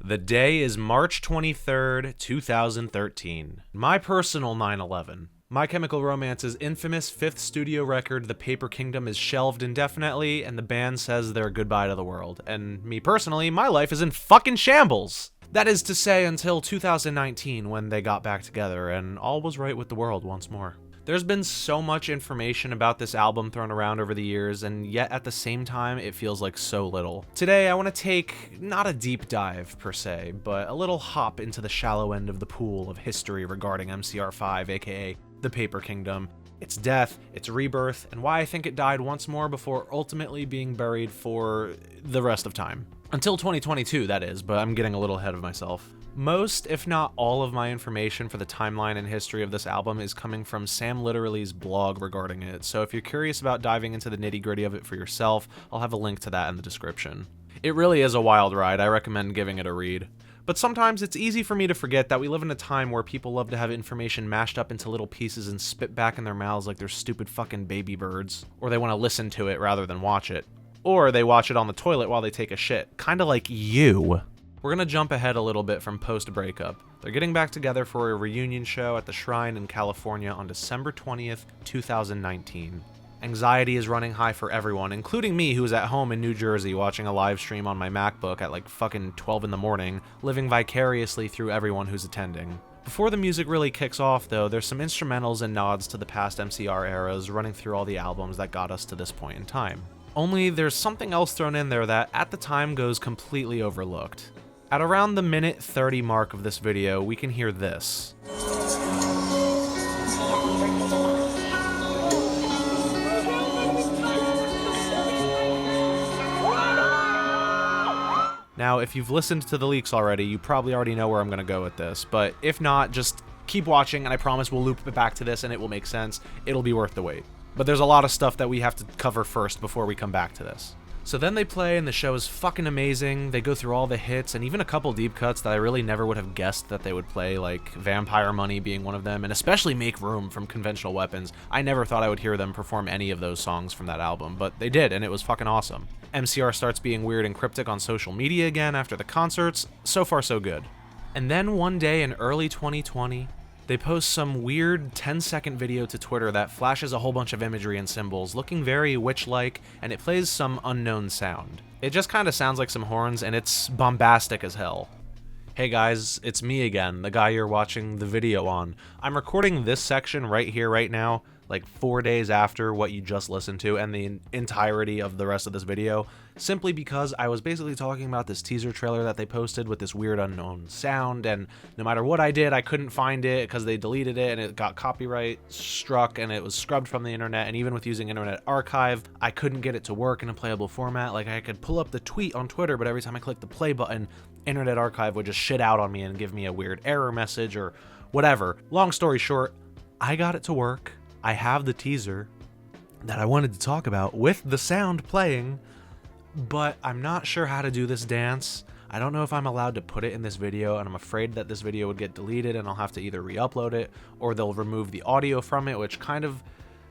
The day is March 23rd, 2013. My personal 9/11. My Chemical Romance's infamous fifth studio record, The Paper Kingdom, is shelved indefinitely, and the band says their goodbye to the world. And me personally, my life is in fucking shambles! That is to say, until 2019, when they got back together, and all was right with the world once more. There's been so much information about this album thrown around over the years, and yet at the same time, it feels like so little. Today, I want to take, not a deep dive per se, but a little hop into the shallow end of the pool of history regarding MCR5, aka The Paper Kingdom, its death, its rebirth, and why I think it died once more before ultimately being buried for the rest of time. Until 2022, that is, but I'm getting a little ahead of myself. Most, if not all, of my information for the timeline and history of this album is coming from Sam Literally's blog regarding it, so if you're curious about diving into the nitty-gritty of it for yourself, I'll have a link to that in the description. It really is a wild ride. I recommend giving it a read. But sometimes it's easy for me to forget that we live in a time where people love to have information mashed up into little pieces and spit back in their mouths like they're stupid fucking baby birds, or they want to listen to it rather than watch it. Or they watch it on the toilet while they take a shit, kinda like you. We're gonna jump ahead a little bit from post-breakup. They're getting back together for a reunion show at the Shrine in California on December 20th, 2019. Anxiety is running high for everyone, including me, who is at home in New Jersey watching a live stream on my MacBook at like fucking 12 in the morning, living vicariously through everyone who's attending. Before the music really kicks off though, there's some instrumentals and nods to the past MCR eras running through all the albums that got us to this point in time. Only there's something else thrown in there that at the time goes completely overlooked. At around the minute 30 mark of this video, we can hear this. Now, if you've listened to the leaks already, you probably already know where I'm going to go with this, but if not, just keep watching and I promise we'll loop it back to this and it will make sense. It'll be worth the wait. But there's a lot of stuff that we have to cover first before we come back to this. So then they play and the show is fucking amazing. They go through all the hits and even a couple deep cuts that I really never would have guessed that they would play, like Vampire Money being one of them, and especially Make Room from Conventional Weapons. I never thought I would hear them perform any of those songs from that album, but they did, and it was fucking awesome. MCR starts being weird and cryptic on social media again after the concerts. So far so good. And then one day in early 2020, they post some weird 10-second video to Twitter that flashes a whole bunch of imagery and symbols, looking very witch-like, and it plays some unknown sound. It just kinda sounds like some horns, and it's bombastic as hell. Hey guys, it's me again, the guy you're watching the video on. I'm recording this section right here, right now, like 4 days after what you just listened to and the entirety of the rest of this video, simply because I was basically talking about this teaser trailer that they posted with this weird unknown sound, and no matter what I did, I couldn't find it because they deleted it and it got copyright struck and it was scrubbed from the internet, and even with using Internet Archive, I couldn't get it to work in a playable format. Like, I could pull up the tweet on Twitter, but every time I clicked the play button, Internet Archive would just shit out on me and give me a weird error message or whatever. Long story short, I got it to work. I have the teaser that I wanted to talk about with the sound playing, but I'm not sure how to do this dance. I don't know if I'm allowed to put it in this video, and I'm afraid that this video would get deleted and I'll have to either re-upload it or they'll remove the audio from it, which kind of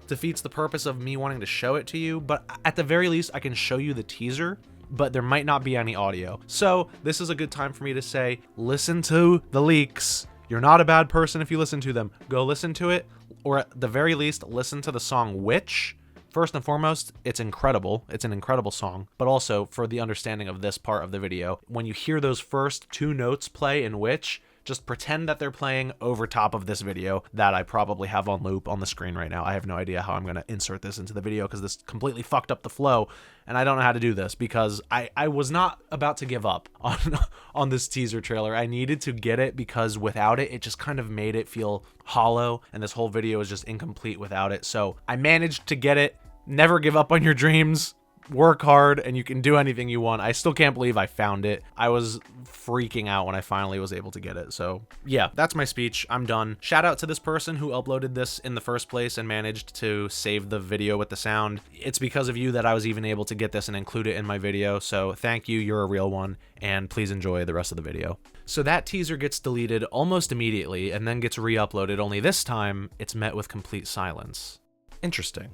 defeats the purpose of me wanting to show it to you. But at the very least, I can show you the teaser, but there might not be any audio. So this is a good time for me to say, listen to the leaks. You're not a bad person if you listen to them. Go listen to it, or at the very least, listen to the song Witch. First and foremost, it's incredible. It's an incredible song, but also for the understanding of this part of the video, when you hear those first two notes play in Witch, just pretend that they're playing over top of this video that I probably have on loop on the screen right now. I have no idea how I'm going to insert this into the video because this completely fucked up the flow, and I don't know how to do this because I was not about to give up on this teaser trailer. I needed to get it because without it, it just kind of made it feel hollow, and this whole video is just incomplete without it. So I managed to get it. Never give up on your dreams. Work hard and you can do anything you want. I still can't believe I found it. I was freaking out when I finally was able to get it. So yeah, that's my speech. I'm done. Shout out to this person who uploaded this in the first place and managed to save the video with the sound. It's because of you that I was even able to get this and include it in my video. So thank you. You're a real one. And please enjoy the rest of the video. So that teaser gets deleted almost immediately and then gets re-uploaded, only this time it's met with complete silence. Interesting.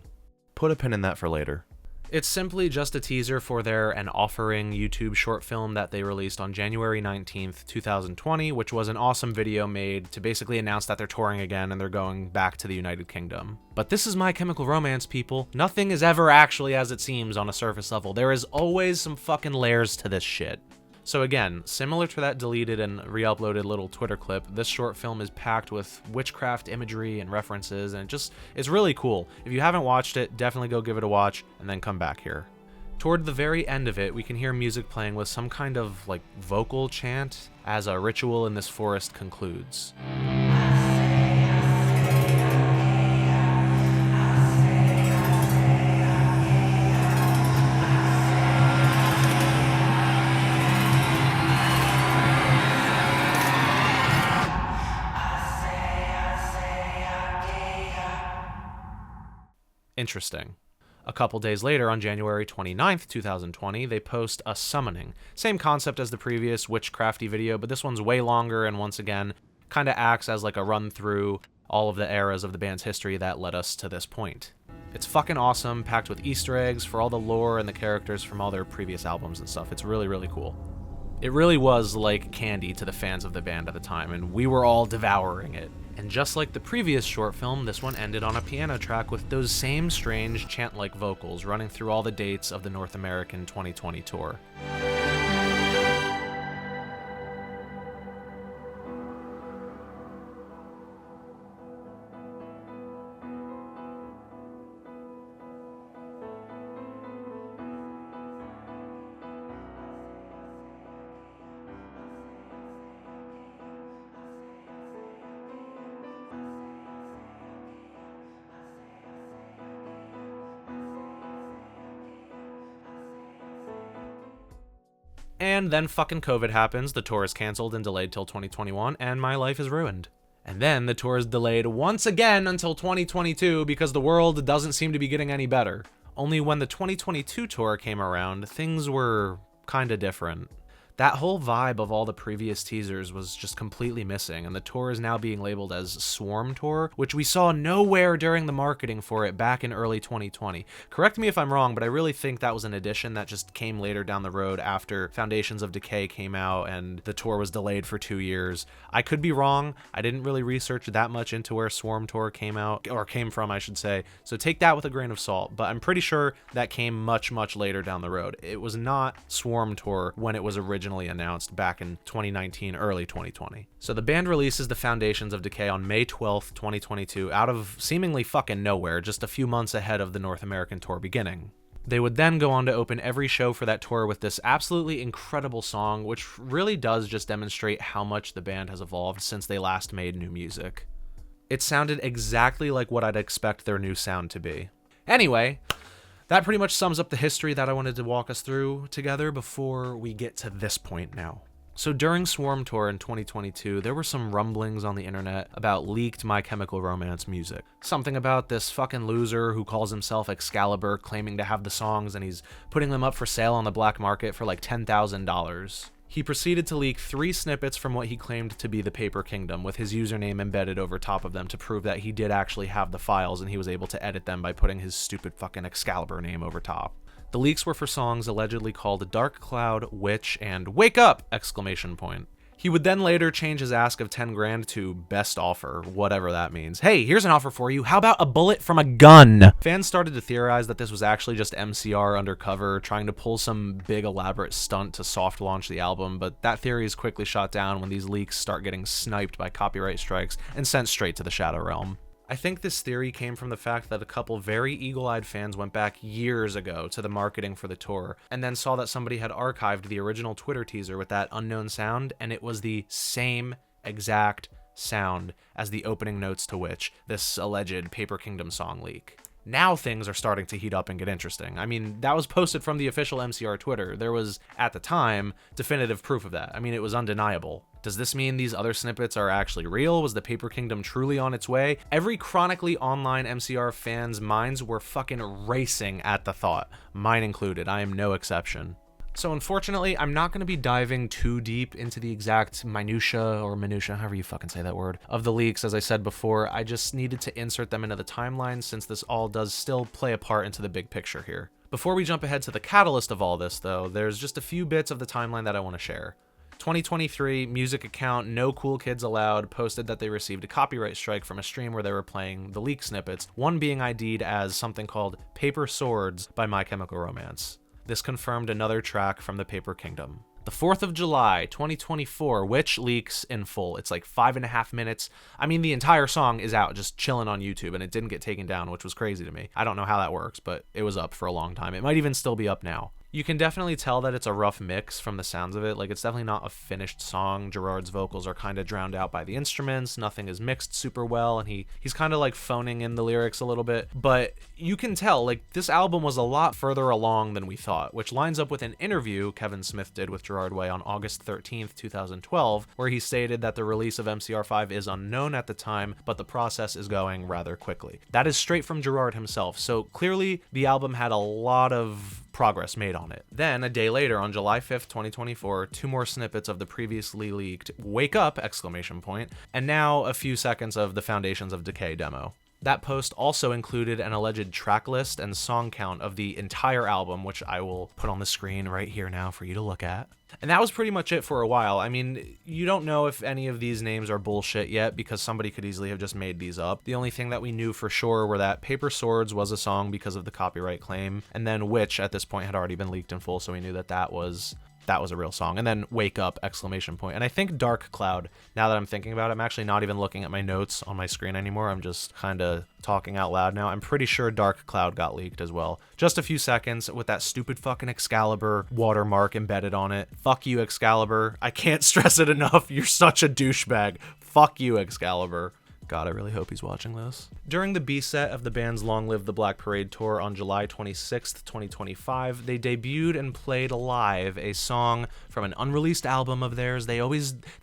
Put a pin in that for later. It's simply just a teaser for their An Offering YouTube short film that they released on January 19th, 2020, which was an awesome video made to basically announce that they're touring again and they're going back to the United Kingdom. But this is My Chemical Romance, people. Nothing is ever actually as it seems on a surface level. There is always some fucking layers to this shit. So again, similar to that deleted and re-uploaded little Twitter clip, this short film is packed with witchcraft imagery and references, and it's really cool. If you haven't watched it, definitely go give it a watch, and then come back here. Toward the very end of it, we can hear music playing with some kind of, like, vocal chant as a ritual in this forest concludes. Interesting. A couple days later, on January 29th, 2020, they post a summoning. Same concept as the previous witchcrafty video, but this one's way longer and once again kind of acts as like a run through all of the eras of the band's history that led us to this point. It's fucking awesome, packed with Easter eggs for all the lore and the characters from all their previous albums and stuff. It's really, really cool. It really was like candy to the fans of the band at the time, and we were all devouring it. And just like the previous short film, this one ended on a piano track with those same strange chant-like vocals running through all the dates of the North American 2020 tour. And then fucking COVID happens, the tour is cancelled and delayed till 2021, and my life is ruined. And then the tour is delayed once again until 2022 because the world doesn't seem to be getting any better. Only when the 2022 tour came around, things were kinda different. That whole vibe of all the previous teasers was just completely missing, and the tour is now being labeled as Swarm Tour, which we saw nowhere during the marketing for it back in early 2020. Correct me if I'm wrong, but I really think that was an addition that just came later down the road after Foundations of Decay came out and the tour was delayed for 2 years. I could be wrong. I didn't really research that much into where Swarm Tour came from, I should say, so take that with a grain of salt, but I'm pretty sure that came much, much later down the road. It was not Swarm Tour when it was originally announced back in 2019, early 2020. So the band releases the Foundations of Decay on May 12th, 2022, out of seemingly fucking nowhere, just a few months ahead of the North American tour beginning. They would then go on to open every show for that tour with this absolutely incredible song, which really does just demonstrate how much the band has evolved since they last made new music. It sounded exactly like what I'd expect their new sound to be. Anyway, that pretty much sums up the history that I wanted to walk us through together before we get to this point now. So during Swarm Tour in 2022, there were some rumblings on the internet about leaked My Chemical Romance music. Something about this fucking loser who calls himself Excalibur claiming to have the songs and he's putting them up for sale on the black market for like $10,000. He proceeded to leak 3 snippets from what he claimed to be the Paper Kingdom, with his username embedded over top of them to prove that he did actually have the files and he was able to edit them by putting his stupid fucking Excalibur name over top. The leaks were for songs allegedly called Dark Cloud, Witch, and Wake Up! Exclamation point. He would then later change his ask of 10 grand to best offer, whatever that means. Hey, here's an offer for you. How about a bullet from a gun? Fans started to theorize that this was actually just MCR undercover, trying to pull some big elaborate stunt to soft launch the album, but that theory is quickly shot down when these leaks start getting sniped by copyright strikes and sent straight to the Shadow Realm. I think this theory came from the fact that a couple very eagle-eyed fans went back years ago to the marketing for the tour, and then saw that somebody had archived the original Twitter teaser with that unknown sound, and it was the same exact sound as the opening notes to Witch, this alleged Paper Kingdom song leak. Now things are starting to heat up and get interesting. I mean, that was posted from the official MCR Twitter. There was, at the time, definitive proof of that. I mean, it was undeniable. Does this mean these other snippets are actually real? Was the Paper Kingdom truly on its way? Every chronically online MCR fans' minds were fucking racing at the thought. Mine included. I am no exception. So unfortunately, I'm not going to be diving too deep into the exact minutia, however you fucking say that word, of the leaks. As I said before, I just needed to insert them into the timeline since this all does still play a part into the big picture here. Before we jump ahead to the catalyst of all this, though, there's just a few bits of the timeline that I want to share. 2023, music account No Cool Kids Allowed posted that they received a copyright strike from a stream where they were playing the leak snippets, one being ID'd as something called Paper Swords by My Chemical Romance. This confirmed another track from the Paper Kingdom. The 4th of July, 2024, which leaks in full. It's like 5.5 minutes. I mean, the entire song is out, just chilling on YouTube, and it didn't get taken down, which was crazy to me. I don't know how that works, but it was up for a long time. It might even still be up now. You can definitely tell that it's a rough mix from the sounds of it. Like, it's definitely not a finished song. Gerard's vocals are kind of drowned out by the instruments. Nothing is mixed super well, and he's kind of like phoning in the lyrics a little bit. But you can tell, like, this album was a lot further along than we thought, which lines up with an interview Kevin Smith did with Gerard Way on August 13th, 2012, where he stated that the release of MCR5 is unknown at the time, but the process is going rather quickly. That is straight from Gerard himself, so clearly the album had a lot of progress made on it. Then, a day later, on July 5th, 2024, 2 more snippets of the previously leaked Wake Up! And now a few seconds of the Foundations of Decay demo. That post also included an alleged track list and song count of the entire album, which I will put on the screen right here now for you to look at. And that was pretty much it for a while. I mean, you don't know if any of these names are bullshit yet because somebody could easily have just made these up. The only thing that we knew for sure were that Paper Swords was a song because of the copyright claim, and then Which at this point had already been leaked in full, so we knew that that was a real song. And then Wake Up! And I think Dark Cloud, now that I'm thinking about it, I'm actually not even looking at my notes on my screen anymore. I'm just kind of talking out loud now. I'm pretty sure Dark Cloud got leaked as well. Just a few seconds with that stupid fucking Excalibur watermark embedded on it. Fuck you, Excalibur. I can't stress it enough. You're such a douchebag. Fuck you, Excalibur. God, I really hope he's watching this. During the B set of the band's Long Live the Black Parade tour on July 26th, 2025, they debuted and played live a song from an unreleased album of theirs. They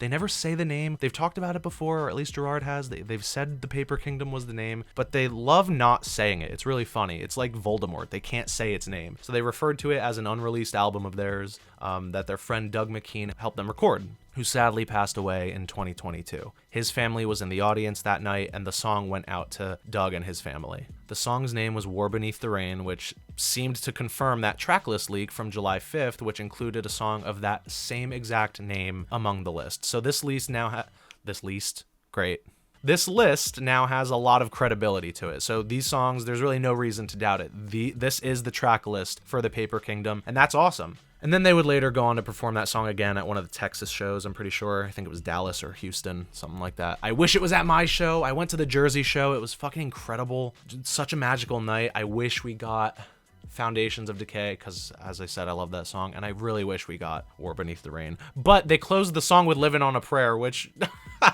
never say the name. They've talked about it before, or at least Gerard has. They've said the Paper Kingdom was the name, but they love not saying it. It's really funny. It's like Voldemort. They can't say its name. So they referred to it as an unreleased album of theirs that their friend Doug McKean helped them record, who sadly passed away in 2022. His family was in the audience that night, and the song went out to Doug and his family. The song's name was War Beneath the Rain, which seemed to confirm that tracklist leak from July 5th, which included a song of that same exact name among the list. So this list now This list now has a lot of credibility to it. So these songs, there's really no reason to doubt it. This is the track list for the Paper Kingdom, and that's awesome. And then they would later go on to perform that song again at one of the Texas shows, I'm pretty sure. I think it was Dallas or Houston, something like that. I wish it was at my show. I went to the Jersey show. It was fucking incredible. Such a magical night. I wish we got Foundations of Decay, because as I said, I love that song, and I really wish we got War Beneath the Rain. But they closed the song with Living on a Prayer, which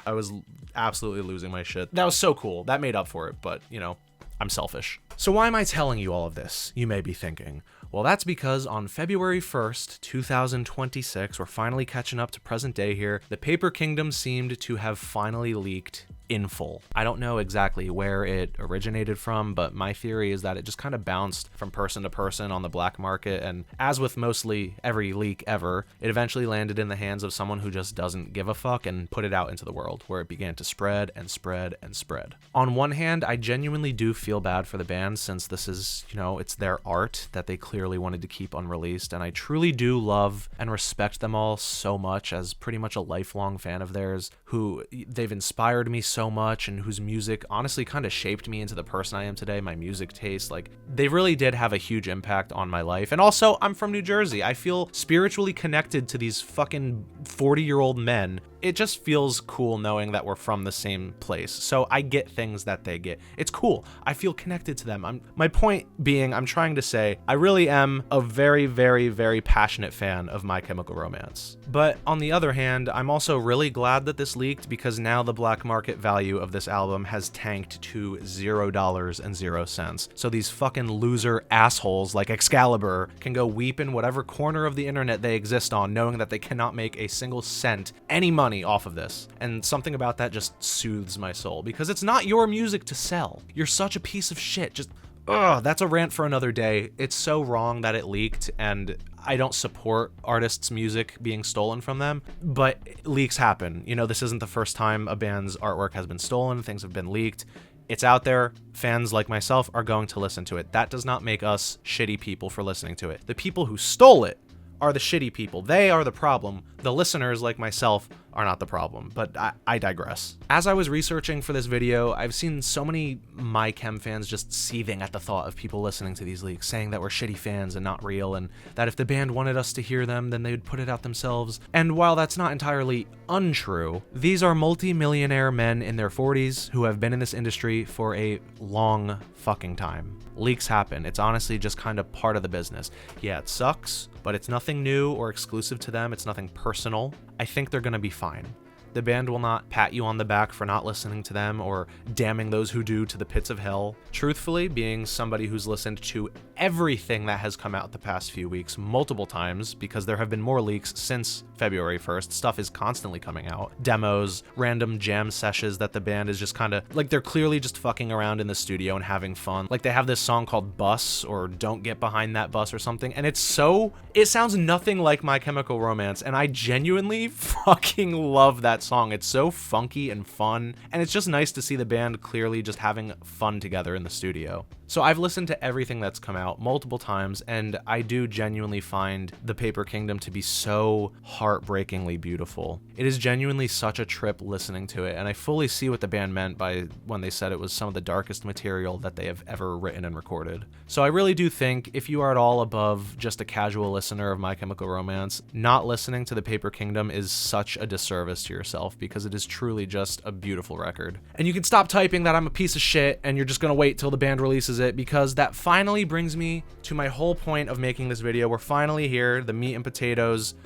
I was absolutely losing my shit. That was so cool. That made up for it, but, you know, I'm selfish. So why am I telling you all of this, you may be thinking? Well, that's because on February 1st, 2026, we're finally catching up to present day here, the Paper Kingdom seemed to have finally leaked in full. I don't know exactly where it originated from, but my theory is that it just kind of bounced from person to person on the black market, and as with mostly every leak ever, it eventually landed in the hands of someone who just doesn't give a fuck and put it out into the world, where it began to spread and spread and spread. On one hand, I genuinely do feel bad for the band, since this is, you know, it's their art that they clearly wanted to keep unreleased, and I truly do love and respect them all so much as pretty much a lifelong fan of theirs, who they've inspired me so much, and whose music honestly kind of shaped me into the person I am today, my music taste. Like, they really did have a huge impact on my life. And also, I'm from New Jersey. I feel spiritually connected to these fucking 40-year-old men. It just feels cool knowing that we're from the same place. So I get things that they get. It's cool. I feel connected to them. My point being, I'm trying to say, I really am a very, very, very passionate fan of My Chemical Romance. But on the other hand, I'm also really glad that this leaked, because now the black market value of this album has tanked to $0.00. So these fucking loser assholes like Excalibur can go weep in whatever corner of the internet they exist on, knowing that they cannot make a single cent, any money off of this. And something about that just soothes my soul, because it's not your music to sell. You're such a piece of shit. Just, ugh, that's a rant for another day. It's so wrong that it leaked, and I don't support artists' music being stolen from them, but leaks happen. You know, this isn't the first time a band's artwork has been stolen. Things have been leaked. It's out there. Fans like myself are going to listen to it. That does not make us shitty people for listening to it. The people who stole it are the shitty people. They are the problem. The listeners like myself are not the problem, but I digress. As I was researching for this video, I've seen so many My Chem fans just seething at the thought of people listening to these leaks, saying that we're shitty fans and not real, and that if the band wanted us to hear them, then they would put it out themselves. And while that's not entirely untrue, these are multi-millionaire men in their 40s who have been in this industry for a long fucking time. Leaks happen. It's honestly just kind of part of the business. Yeah, it sucks, but it's nothing new or exclusive to them. It's nothing personal. I think they're gonna be fine. The band will not pat you on the back for not listening to them or damning those who do to the pits of hell. Truthfully, being somebody who's listened to everything that has come out the past few weeks multiple times, because there have been more leaks since February 1st, stuff is constantly coming out. Demos, random jam sessions that the band is just kind of, like, they're clearly just fucking around in the studio and having fun. Like, they have this song called Bus, or Don't Get Behind That Bus or something, and it sounds nothing like My Chemical Romance, and I genuinely fucking love that song. It's so funky and fun, and it's just nice to see the band clearly just having fun together in the studio. So I've listened to everything that's come out multiple times, and I do genuinely find The Paper Kingdom to be so heartbreakingly beautiful. It is genuinely such a trip listening to it, and I fully see what the band meant by when they said it was some of the darkest material that they have ever written and recorded. So I really do think if you are at all above just a casual listener of My Chemical Romance, not listening to The Paper Kingdom is such a disservice to yourself, because it is truly just a beautiful record. And you can stop typing that I'm a piece of shit and you're just gonna wait till the band releases it, because that finally brings me to my whole point of making this video. We're finally here, the meat and potatoes.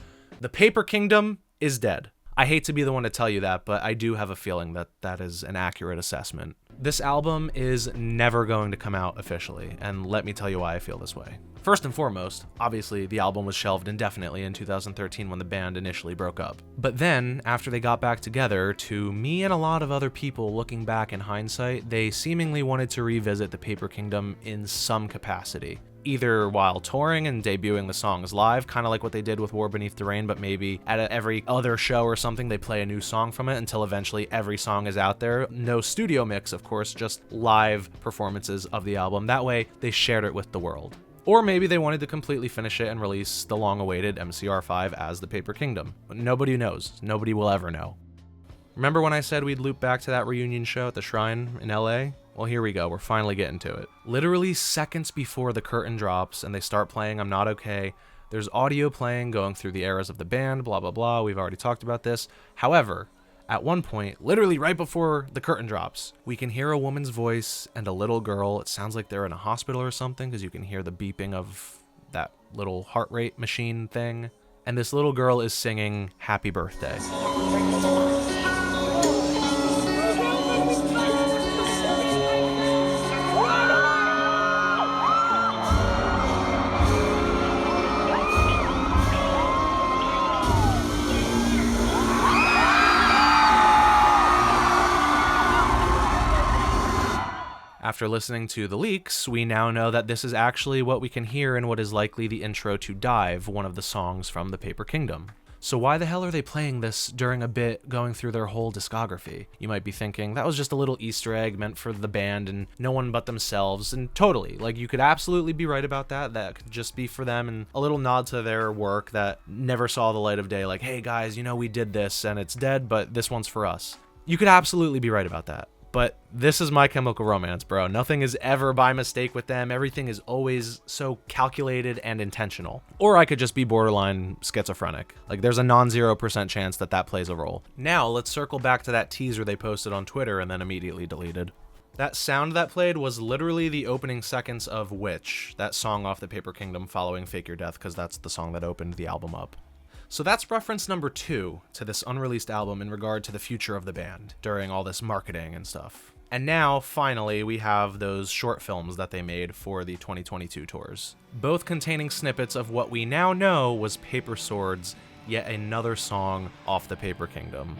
The Paper Kingdom is dead. I hate to be the one to tell you that, but I do have a feeling that that is an accurate assessment. This album is never going to come out officially, and let me tell you why I feel this way. First and foremost, obviously the album was shelved indefinitely in 2013 when the band initially broke up. But then, after they got back together, to me and a lot of other people looking back in hindsight, they seemingly wanted to revisit the Paper Kingdom in some capacity. Either while touring and debuting the songs live, kind of like what they did with War Beneath the Rain, but maybe at every other show or something they play a new song from it until eventually every song is out there. No studio mix, of course, just live performances of the album. That way, they shared it with the world. Or maybe they wanted to completely finish it and release the long-awaited MCR5 as the Paper Kingdom. Nobody knows. Nobody will ever know. Remember when I said we'd loop back to that reunion show at the Shrine in LA? Well, here we go. We're finally getting to it. Literally seconds before the curtain drops and they start playing I'm Not Okay, there's audio playing going through the eras of the band, blah, blah, blah. We've already talked about this. However, at one point, literally right before the curtain drops, we can hear a woman's voice and a little girl. It sounds like they're in a hospital or something, because you can hear the beeping of that little heart rate machine thing. And this little girl is singing Happy Birthday. After listening to the leaks, we now know that this is actually what we can hear in what is likely the intro to Dive, one of the songs from the Paper Kingdom. So why the hell are they playing this during a bit going through their whole discography? You might be thinking, that was just a little Easter egg meant for the band and no one but themselves, and totally, like, you could absolutely be right about that. That could just be for them and a little nod to their work that never saw the light of day, like, hey guys, you know, we did this and it's dead, but this one's for us. You could absolutely be right about that. But this is My Chemical Romance, bro. Nothing is ever by mistake with them. Everything is always so calculated and intentional. Or I could just be borderline schizophrenic. Like, there's a non-0% chance that that plays a role. Now, let's circle back to that teaser they posted on Twitter and then immediately deleted. That sound that played was literally the opening seconds of Witch, that song off the Paper Kingdom following Fake Your Death, because that's the song that opened the album up. So that's reference number 2 to this unreleased album in regard to the future of the band during all this marketing and stuff. And now, finally, we have those short films that they made for the 2022 tours, both containing snippets of what we now know was Paper Swords, yet another song off the Paper Kingdom.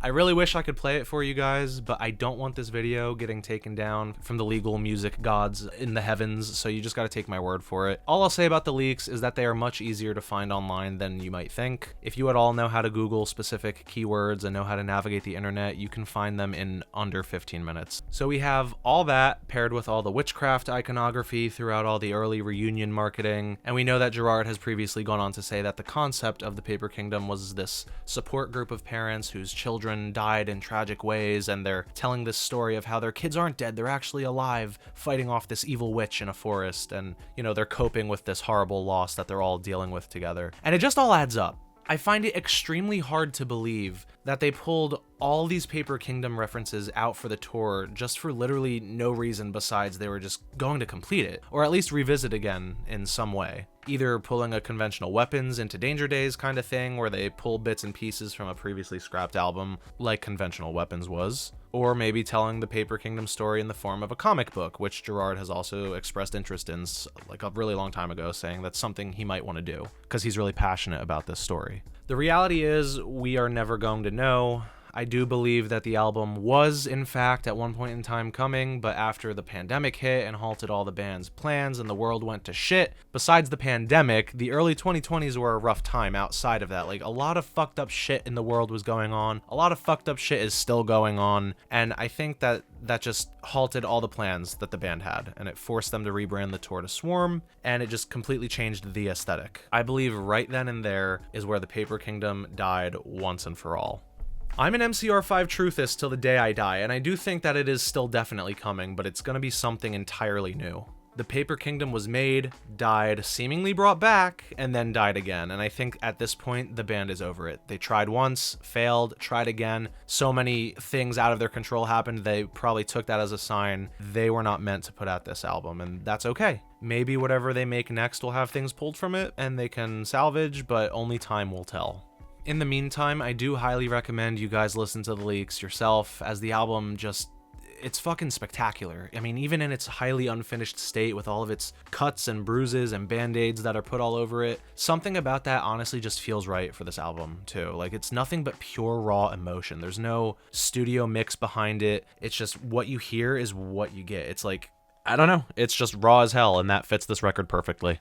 I really wish I could play it for you guys, but I don't want this video getting taken down from the legal music gods in the heavens, so you just gotta take my word for it. All I'll say about the leaks is that they are much easier to find online than you might think. If you at all know how to Google specific keywords and know how to navigate the internet, you can find them in under 15 minutes. So we have all that paired with all the witchcraft iconography throughout all the early reunion marketing, and we know that Gerard has previously gone on to say that the concept of the Paper Kingdom was this support group of parents whose children died in tragic ways, and they're telling this story of how their kids aren't dead, they're actually alive, fighting off this evil witch in a forest, and, you know, they're coping with this horrible loss that they're all dealing with together. And it just all adds up. I find it extremely hard to believe that they pulled all these Paper Kingdom references out for the tour just for literally no reason besides they were just going to complete it, or at least revisit again in some way. Either pulling a conventional weapons into Danger Days kind of thing, where they pull bits and pieces from a previously scrapped album, like Conventional Weapons was, or maybe telling the Paper Kingdom story in the form of a comic book, which Gerard has also expressed interest in like a really long time ago, saying that's something he might want to do, because he's really passionate about this story. The reality is, we are never going to know. I do believe that the album was, in fact, at one point in time coming, but after the pandemic hit and halted all the band's plans and the world went to shit, besides the pandemic, the early 2020s were a rough time outside of that. Like, a lot of fucked up shit in the world was going on. A lot of fucked up shit is still going on, and I think that just halted all the plans that the band had, and it forced them to rebrand the tour to Swarm, and it just completely changed the aesthetic. I believe right then and there is where the Paper Kingdom died once and for all. I'm an MCR5 truthist till the day I die, and I do think that it is still definitely coming, but it's gonna be something entirely new. The Paper Kingdom was made, died, seemingly brought back, and then died again, and I think at this point, the band is over it. They tried once, failed, tried again. So many things out of their control happened, they probably took that as a sign they were not meant to put out this album, and that's okay. Maybe whatever they make next will have things pulled from it, and they can salvage, but only time will tell. In the meantime, I do highly recommend you guys listen to the leaks yourself, as the album just, it's fucking spectacular. I mean, even in its highly unfinished state with all of its cuts and bruises and band-aids that are put all over it, something about that honestly just feels right for this album too. Like, it's nothing but pure raw emotion. There's no studio mix behind it. It's just what you hear is what you get. It's like, I don't know, it's just raw as hell, and that fits this record perfectly.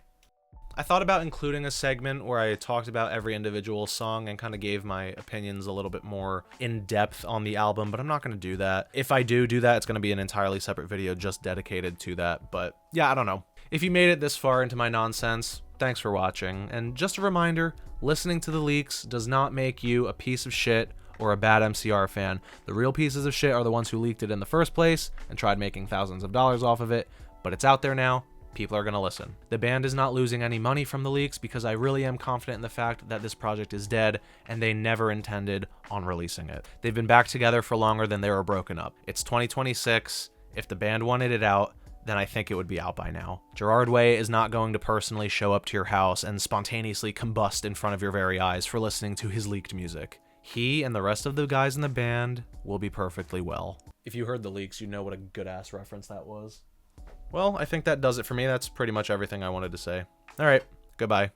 I thought about including a segment where I talked about every individual song and kind of gave my opinions a little bit more in depth on the album, but I'm not going to do that. If I do that, it's going to be an entirely separate video just dedicated to that. But yeah, I don't know. If you made it this far into my nonsense, thanks for watching. And just a reminder, listening to the leaks does not make you a piece of shit or a bad MCR fan. The real pieces of shit are the ones who leaked it in the first place and tried making thousands of dollars off of it, but it's out there now. People are going to listen. The band is not losing any money from the leaks because I really am confident in the fact that this project is dead and they never intended on releasing it. They've been back together for longer than they were broken up. It's 2026. If the band wanted it out, then I think it would be out by now. Gerard Way is not going to personally show up to your house and spontaneously combust in front of your very eyes for listening to his leaked music. He and the rest of the guys in the band will be perfectly well. If you heard the leaks, you know what a good-ass reference that was. Well, I think that does it for me. That's pretty much everything I wanted to say. All right, goodbye.